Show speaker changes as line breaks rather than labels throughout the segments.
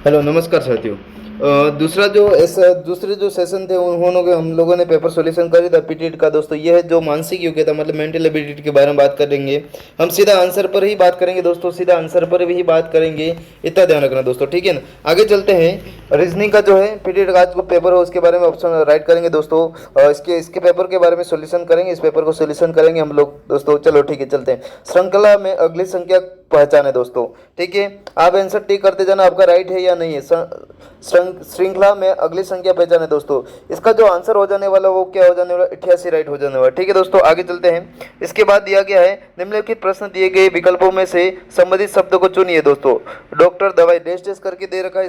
Hello नमस्कार साथियों। दूसरे जो सेशन थे उन्होंने हम लोगों ने पेपर सॉल्यूशन करी था पीटीईटी का दोस्तों। ये है जो मानसिक योग्यता मतलब मेंटल एबिलिटी के बारे में बात करेंगे। हम सीधा आंसर पर ही बात करेंगे दोस्तों, सीधा आंसर पर ही बात करेंगे। इतना ध्यान रखना दोस्तों, ठीक है ना। आगे चलते हैं। रीजनिंग का जो है पीटीईटी का आज को पेपर है उसके बारे में ऑप्शन राइट करेंगे दोस्तों। इसके इसके पेपर के बारे में सॉल्यूशन करेंगे, इस पेपर को सॉल्यूशन करेंगे हम लोग दोस्तों। चलो ठीक है, चलते हैं। श्रृंखला में अगली संख्या पहचाने दोस्तों, ठीक है। आप आंसर टिक करते जाना, आपका राइट है या नहीं है। श्रृंखला में अगली संख्या पहचाने दोस्तों। इसका जो आंसर हो जाने वाला वो क्या हो जाने वाला, 88 राइट हो जाने वाला, ठीक है दोस्तों। आगे चलते हैं। इसके बाद दिया गया है निम्नलिखित प्रश्न दिए गए विकल्पों में से संबंधित शब्दों को चुनिए दोस्तों। डॉक्टर, दवाई, डैश डैश करके दे रखा है।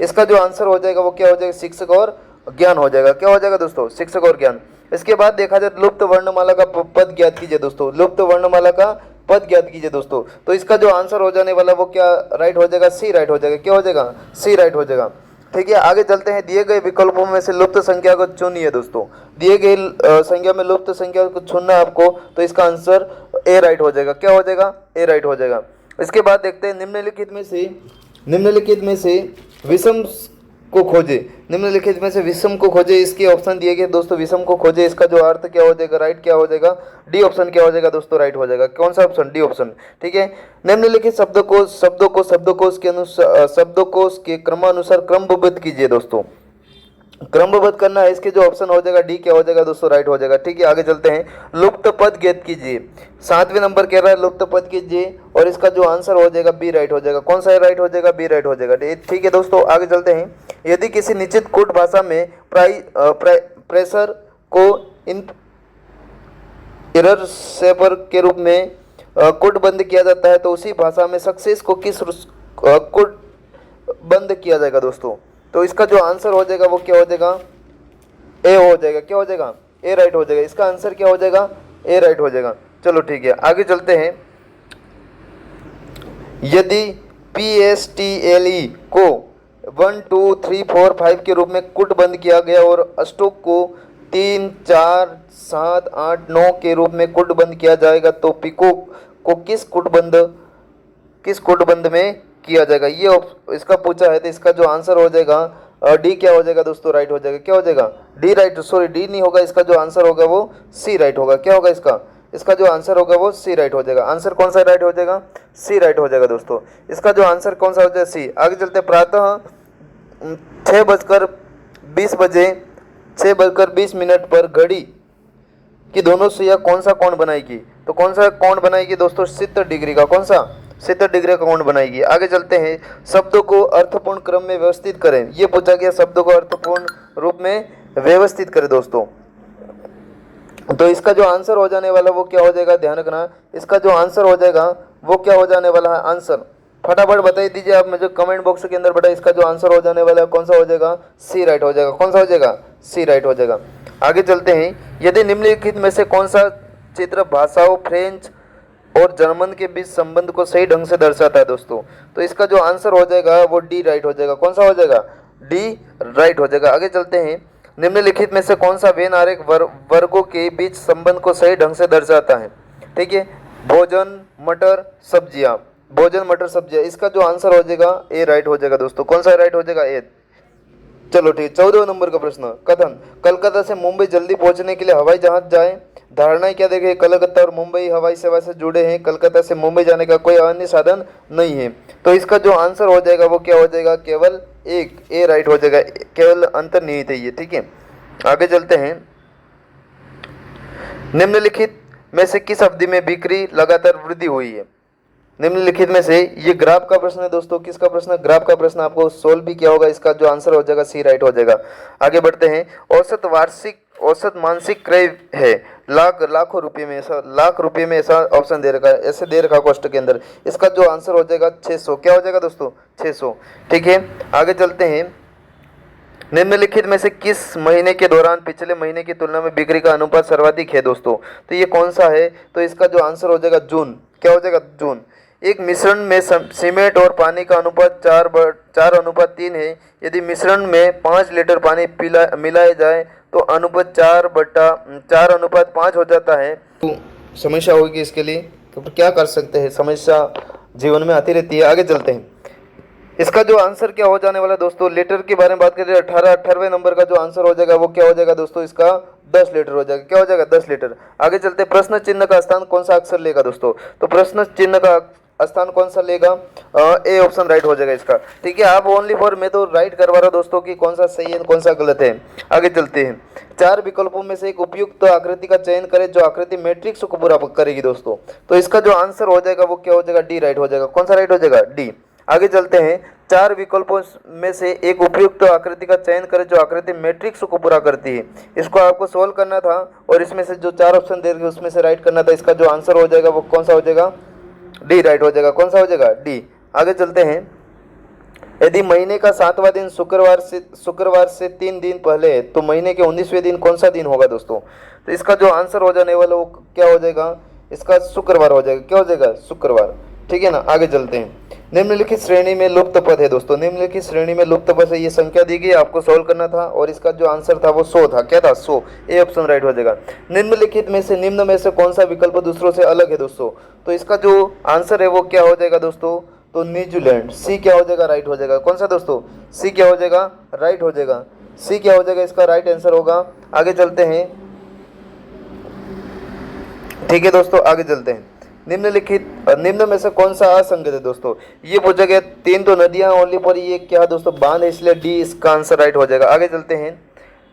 इसका जो आंसर हो जाएगा वो क्या हो जाएगा, शिक्षक और ज्ञान हो जाएगा। क्या हो जाएगा दोस्तों, शिक्षक और ज्ञान। इसके बाद देखा जाए लुप्त वर्णमाला का पद ज्ञात कीजिए दोस्तों। लुप्त वर्णमाला का पद ज्ञात कीजिए दोस्तों। तो इसका जो आंसर हो जाने वाला वो क्या राइट हो जाएगा, सी राइट हो जाएगा। क्या हो जाएगा, सी राइट हो जाएगा, ठीक है। आगे चलते हैं। दिए गए विकल्पों में से लुप्त संख्या को चुनिए दोस्तों। दिए गए संख्या में लुप्त संख्या को चुनना है आपको, तो इसका आंसर ए राइट हो जाएगा। क्या हो जाएगा, ए राइट हो जाएगा। इसके बाद देखते हैं निम्नलिखित में से विषम को खोजे। निम्नलिखित में से विषम को खोजे, इसके ऑप्शन दिए गए दोस्तों। विषम को खोजे, इसका जो अर्थ क्या हो जाएगा, राइट क्या हो जाएगा, डी ऑप्शन क्या हो जाएगा दोस्तों, राइट हो जाएगा। कौन सा ऑप्शन, डी ऑप्शन, ठीक है। निम्नलिखित शब्दकोश के अनुसार शब्दकोश के क्रमानुसार क्रमबद्ध कीजिए दोस्तों। क्रमबद्ध करना है, इसके जो ऑप्शन हो जाएगा डी क्या हो जाएगा दोस्तों, राइट हो जाएगा, ठीक है। आगे चलते हैं। लुप्त पद ज्ञात कीजिए, 7वें नंबर कह रहा है लुप्त पद कीजिए, और इसका जो आंसर हो जाएगा बी राइट हो जाएगा। कौन सा राइट हो जाएगा, बी राइट हो जाएगा, ठीक है दोस्तों। आगे चलते हैं। यदि किसी निश्चित कूट भाषा में प्रेशर को इन एरर सेपर के रूप में कूट बंद किया जाता है, तो उसी भाषा में सक्सेस को किस कूट बंद किया जाएगा दोस्तों। तो इसका जो आंसर हो जाएगा वो क्या हो जाएगा, ए हो जाएगा। क्या हो जाएगा, ए राइट हो जाएगा। इसका आंसर क्या हो जाएगा, ए राइट हो जाएगा। चलो ठीक है, आगे चलते हैं। यदि PSTLE को 1 2 3 4 5 के रूप में कूट बंद किया गया और अष्टक को 3 4 7 8 9 के रूप में कूट बंद किया जाएगा, तो पिको को किस कूटबंध में किया जाएगा, ये इसका पूछा है। तो इसका जो आंसर हो जाएगा डी क्या हो जाएगा दोस्तों, राइट हो जाएगा। क्या हो जाएगा, डी राइट, सॉरी डी नहीं होगा, इसका जो आंसर होगा वो सी राइट होगा। क्या होगा इसका जो आंसर होगा वो सी राइट हो जाएगा। आंसर कौन सा राइट हो जाएगा, सी राइट हो जाएगा दोस्तों। इसका जो आंसर कौन सा हो जाएगा, सी। आगे चलते। प्रातः 6:20 पर घड़ी कि दोनों सुइयां कौन सा कोण बनाएगी, तो कौन सा कोण बनाएगी दोस्तों, 70 डिग्री का। कौन सा, 70 डिग्री का कोण बनाएगी। आगे चलते हैं। शब्दों को अर्थपूर्ण क्रम में व्यवस्थित करें, ये पूछा गया। शब्दों को अर्थपूर्ण रूप में व्यवस्थित करें दोस्तों। तो इसका जो आंसर हो जाने वाला वो क्या हो जाएगा, ध्यान रखना। इसका जो आंसर हो जाएगा वो क्या हो जाने वाला है, आंसर फटाफट बता दीजिए आप मुझे कमेंट बॉक्स के अंदर बेटा। इसका जो आंसर हो जाने वाला है कौन सा हो जाएगा, सी राइट हो जाएगा। कौन सा हो जाएगा, सी राइट हो जाएगा। आगे चलते हैं। यदि निम्नलिखित में से कौन सा चित्र भाषाओं फ्रेंच और जर्मन के बीच संबंध को सही ढंग से दर्शाता है दोस्तों, तो इसका जो आंसर हो जाएगा वो डी राइट हो जाएगा। कौन सा हो जाएगा, डी राइट हो जाएगा। आगे चलते हैं। निम्नलिखित में से कौन सा वेन आरेख वर्गों के बीच संबंध को सही ढंग से दर्शाता है, ठीक है। भोजन मटर सब्जियां, भोजन मटर सब्जियां, इसका जो आंसर हो जाएगा ए राइट हो जाएगा दोस्तों। कौन सा राइट हो जाएगा, ए। चलो ठीक। 14वें नंबर का प्रश्न। कथन, कलकत्ता से मुंबई जल्दी पहुंचने के लिए हवाई जहाज जाए। धारणाएं क्या देखें, कलकत्ता और मुंबई हवाई सेवा से जुड़े हैं, कलकत्ता से मुंबई जाने का कोई अन्य साधन नहीं है। तो इसका जो आंसर हो जाएगा वो क्या हो जाएगा, केवल एक, ए राइट हो जाएगा। केवल अंतर्निहित है ये, ठीक है। आगे चलते हैं। निम्नलिखित में से किस अवधि में बिक्री लगातार वृद्धि हुई है। निम्नलिखित में से, ये ग्राफ का प्रश्न है दोस्तों। किसका प्रश्न, ग्राफ का प्रश्न। आपको सोल्व भी किया होगा, इसका जो आंसर हो जाएगा सी राइट हो जाएगा। आगे बढ़ते हैं। औसत मानसिक क्रय है लाखों रुपए में, ऐसा लाख रुपए में ऐसा ऑप्शन दे रखा है, ऐसे दे रखा क्वेश्चन के अंदर। इसका जो आंसर हो जाएगा 600। क्या हो जाएगा दोस्तों, 600, ठीक है। आगे चलते हैं। निम्नलिखित में से किस महीने के दौरान पिछले महीने की तुलना में बिक्री का अनुपात सर्वाधिक है दोस्तों, तो ये कौन सा है, तो इसका जो आंसर हो जाएगा जून। क्या हो जाएगा, जून। एक मिश्रण में सीमेंट और पानी का अनुपात 4:3 है। यदि मिश्रण में 5 लीटर पानी मिलाया जाए तो अनुपात 4:5 हो जाता है। तो समस्या होगी इसके लिए, तो क्या कर सकते हैं, समस्या जीवन में आती रहती है। आगे चलते हैं। इसका जो आंसर क्या हो जाने वाला है दोस्तों, लीटर के बारे में बात करें 18 नंबर का जो आंसर हो जाएगा वो क्या हो जाएगा दोस्तों, इसका 10 लीटर हो जाएगा। क्या हो जाएगा, 10 लीटर। आगे चलते हैं, प्रश्न चिन्ह का स्थान कौन सा अक्षर लेगा दोस्तों, तो प्रश्न चिन्ह का स्थान कौन सा लेगा, ए ऑप्शन राइट हो जाएगा इसका। ठीक है, आप ओनली फॉर मैं तो राइट करवा रहा हूं दोस्तों कि कौन सा सही है कौन सा गलत है। आगे चलते हैं, 4 विकल्पों में से एक उपयुक्त आकृति का चयन करें जो आकृति मैट्रिक्स को पूरा करेगी दोस्तों। तो इसका जो आंसर हो जाएगा वो क्या हो जाएगा, डी राइट हो जाएगा। कौन सा राइट हो जाएगा, डी। आगे चलते हैं, 4 विकल्पों में से एक उपयुक्त आकृति का चयन करें जो आकृति मैट्रिक्स को पूरा करती है। इसको आपको सोल्व करना था और इसमें से जो 4 ऑप्शन दे रखे उसमें से राइट करना था। इसका जो आंसर हो जाएगा वो कौन सा हो जाएगा, डी राइट हो जाएगा। कौन सा हो जाएगा, डी। आगे चलते हैं, यदि महीने का 7वां दिन शुक्रवार से 3 दिन पहले है तो महीने के 19वें दिन कौन सा दिन होगा दोस्तों। तो इसका जो आंसर हो जाने वाला वो क्या हो जाएगा, इसका शुक्रवार हो जाएगा। क्या हो जाएगा, शुक्रवार। ठीक है ना। आगे चलते हैं, निम्नलिखित श्रेणी में लुप्त पद है दोस्तों। निम्नलिखित श्रेणी में लुप्त पद है, ये संख्या दी गई, आपको सॉल्व करना था और इसका जो आंसर था वो 100 था। क्या था, 100। ए ऑप्शन राइट हो जाएगा। निम्नलिखित में से निम्न में से कौन सा विकल्प दूसरों से अलग है दोस्तों, तो इसका जो आंसर है वो क्या हो जाएगा दोस्तों, तो न्यूजीलैंड। सी क्या हो जाएगा, राइट हो जाएगा। कौन सा दोस्तों, सी क्या हो जाएगा, राइट हो जाएगा। सी क्या हो जाएगा, इसका राइट आंसर होगा। आगे चलते हैं, ठीक है दोस्तों, आगे चलते हैं, निम्न में से कौन सा असंगत है दोस्तों, ये पूछा गया। 3 तो नदियां ओनली पर ये क्या दोस्तों, बांध है, इसलिए डी इसका आंसर राइट हो जाएगा। आगे चलते हैं,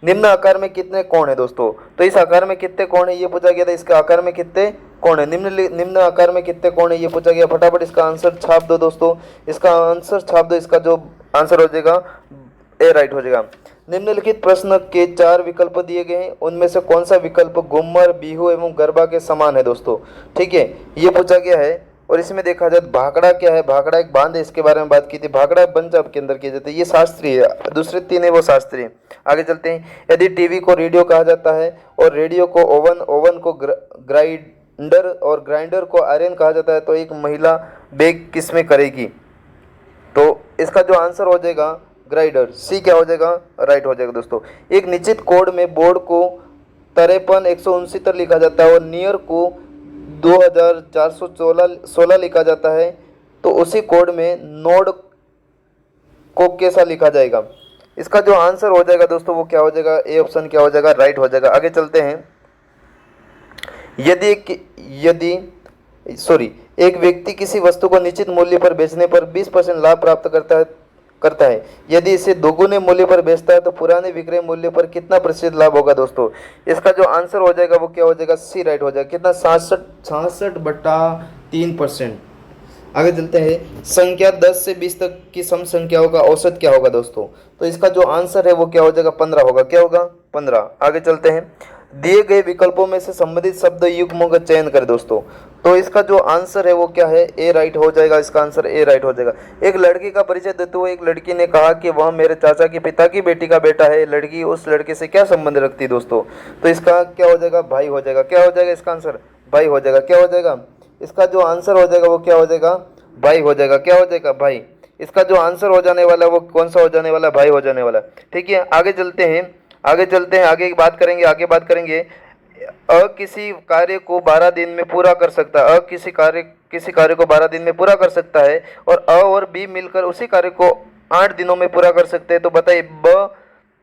निम्न आकार में कितने कोण है दोस्तों, तो इस आकार में कितने कोण है ये पूछा गया था। इसका आकार में कितने कोण है, निम्न आकार में कितने कोण है ये पूछा गया। फटाफट इसका आंसर छाप दो दोस्तों, इसका आंसर छाप दो। इसका जो आंसर हो जाएगा ए राइट हो जाएगा। निम्नलिखित प्रश्न के 4 विकल्प दिए गए हैं, उनमें से कौन सा विकल्प घूमर, बिहू एवं गरबा के समान है दोस्तों। ठीक है, ये पूछा गया है। और इसमें देखा जाए भाखड़ा क्या है, भाखड़ा एक बांध है, इसके बारे में बात की थी। भाखड़ा पंजाब के अंदर किया जाता है, ये शास्त्रीय है। दूसरे 3 है वो शास्त्रीय। आगे चलते हैं, यदि टीवी को रेडियो कहा जाता है और रेडियो को ओवन, ओवन को ग्राइंडर और ग्राइंडर को आयरन कहा जाता है तो एक महिला बेक किसमें करेगी, तो इसका जो आंसर हो जाएगा ग्राइंडर। सी क्या हो जाएगा, राइट हो जाएगा दोस्तों। एक निश्चित कोड में बोर्ड को 53,169 लिखा जाता है और नियर को 2416 लिखा जाता है, तो उसी कोड में नोड को कैसा लिखा जाएगा। इसका जो आंसर हो जाएगा दोस्तों वो क्या हो जाएगा, ए ऑप्शन क्या हो जाएगा, राइट हो जाएगा। आगे चलते हैं, एक व्यक्ति किसी वस्तु को निश्चित मूल्य पर बेचने पर 20% लाभ प्राप्त करता है, यदि इसे दोगुने मूल्य पर बेचता है तो पुराने विक्रय मूल्य पर कितना प्रतिशत लाभ होगा दोस्तों। इसका जो आंसर हो जाएगा वो क्या हो जाएगा, सी राइट हो जाएगा। कितना, 66/3%। आगे चलते हैं, संख्या 10 से 20 तक की सम संख्याओं का औसत क्या होगा दोस्तों, तो इसका जो आंसर है वो क्या हो जाएगा, 15 होगा। क्या होगा, 15। आगे चलते हैं, दिए गए विकल्पों में से संबंधित शब्द युग्मों का चयन करें दोस्तों, तो इसका जो आंसर है वो क्या है, ए राइट हो जाएगा। इसका आंसर ए राइट हो जाएगा। एक लड़की का परिचय देते हुए एक लड़की ने कहा कि वह मेरे चाचा के पिता की बेटी का बेटा है। लड़की उस लड़के से क्या संबंध रखती है दोस्तों, तो इसका क्या हो जाएगा, भाई हो जाएगा। क्या हो जाएगा, इसका आंसर भाई हो जाएगा। क्या हो जाएगा, इसका जो आंसर हो जाएगा वो क्या हो जाएगा, भाई हो जाएगा। क्या हो जाएगा, भाई। इसका जो आंसर हो जाने वाला वो कौन सा हो जाने वाला, भाई हो जाने वाला। ठीक है, आगे चलते हैं, आगे बात करेंगे। किसी कार्य को 12 दिन में पूरा कर सकता है। किसी कार्य को 12 दिन में पूरा कर सकता है और अ और बी मिलकर उसी कार्य को 8 दिनों में पूरा कर सकते हैं, तो बताइए ब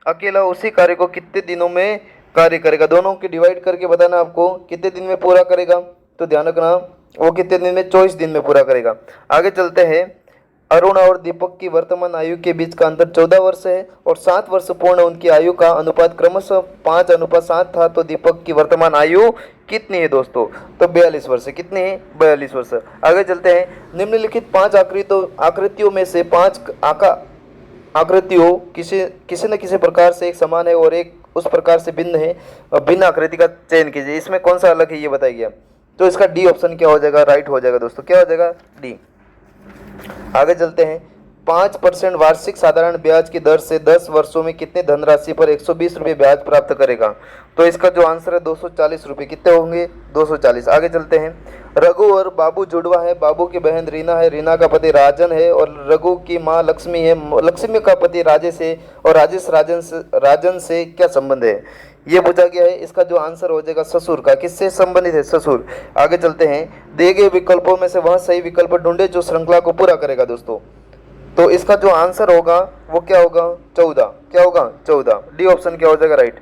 अकेला उसी कार्य को कितने दिनों में कार्य करेगा। दोनों की डिवाइड करके बताना आपको कितने दिन में पूरा करेगा, तो ध्यान रखना वो कितने दिन में, 24 दिन में पूरा करेगा। आगे चलते हैं, अरुण और दीपक की वर्तमान आयु के बीच का अंतर 14 वर्ष है और 7 वर्ष पूर्ण उनकी आयु का अनुपात क्रमशः 5:7 था, तो दीपक की वर्तमान आयु कितनी है दोस्तों, तो 42 वर्ष। कितनी है, 42 वर्ष। आगे चलते हैं, निम्नलिखित 5 आकृतियों में से 5 आकृतियों किसी न किसी प्रकार से एक समान है और एक उस प्रकार से भिन्न है, भिन्न आकृति का चयन कीजिए। इसमें कौन सा अलग है ये बताइए, तो इसका डी ऑप्शन क्या हो जाएगा, राइट हो जाएगा दोस्तों। क्या हो जाएगा, डी। आगे चलते हैं, 5% वार्षिक साधारण ब्याज की दर से 10 वर्षों में कितने धनराशि पर 120 रुपये ब्याज प्राप्त करेगा, तो इसका जो आंसर है 240 रुपये। कितने होंगे, 240। आगे चलते हैं, रघु और बाबू जुड़वा है। बाबू की बहन रीना है, रीना का पति राजन है और रघु की माँ लक्ष्मी है। लक्ष्मी का पति राजेश है और राजेश राजन से क्या संबंध है, ये पूछा गया है। इसका जो आंसर हो जाएगा ससुर का। किससे संबंधित है, ससुर। आगे चलते हैं, दिए गए विकल्पों में से वह सही विकल्प ढूंढे जो श्रृंखला को पूरा करेगा दोस्तों। तो इसका जो आंसर होगा वो क्या होगा, 14। क्या होगा, 14। डी ऑप्शन क्या हो जाएगा, राइट।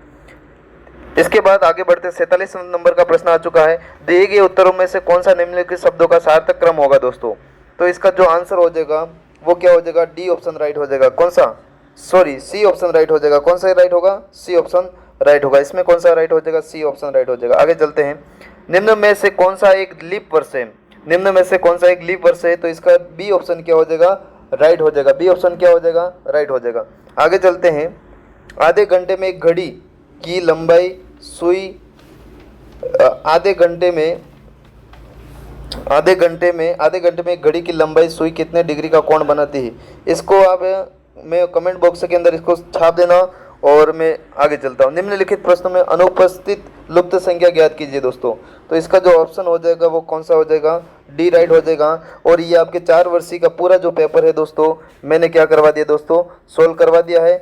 इसके बाद आगे बढ़ते 47 नंबर का प्रश्न आ चुका है। दिए गए उत्तरों में से कौन सा निम्नलिखित शब्दों का सार्थक क्रम होगा दोस्तों। तो इसका जो आंसर हो जाएगा वो क्या हो जाएगा, डी ऑप्शन राइट हो जाएगा। कौन सा, सॉरी सी ऑप्शन राइट हो जाएगा। कौन सा राइट होगा, सी ऑप्शन राइट होगा। इसमें कौन सा राइट हो जाएगा, सी ऑप्शन राइट हो जाएगा। आगे चलते हैं। निम्न में से कौन सा एक लीप वर्ष है, निम्न में से कौन सा एक लीप वर्ष है। तो इसका बी ऑप्शन क्या हो जाएगा, राइट हो जाएगा। बी ऑप्शन क्या हो जाएगा, राइट हो जाएगा। आगे चलते हैं। आधे घंटे में एक घड़ी की लंबाई सुई आधे घंटे में एक घड़ी की लंबाई सुई कितने डिग्री का कोण बनाती है। इसको आप मैं कमेंट बॉक्स के अंदर इसको छाप देना और मैं आगे चलता हूँ। निम्नलिखित प्रश्नों में अनुपस्थित लुप्त संख्या ज्ञात कीजिए दोस्तों। तो इसका जो ऑप्शन हो जाएगा वो कौन सा हो जाएगा, डी राइट हो जाएगा। और ये आपके 4 वर्षीय का पूरा जो पेपर है दोस्तों मैंने क्या करवा दिया दोस्तों, सोल्व करवा दिया है।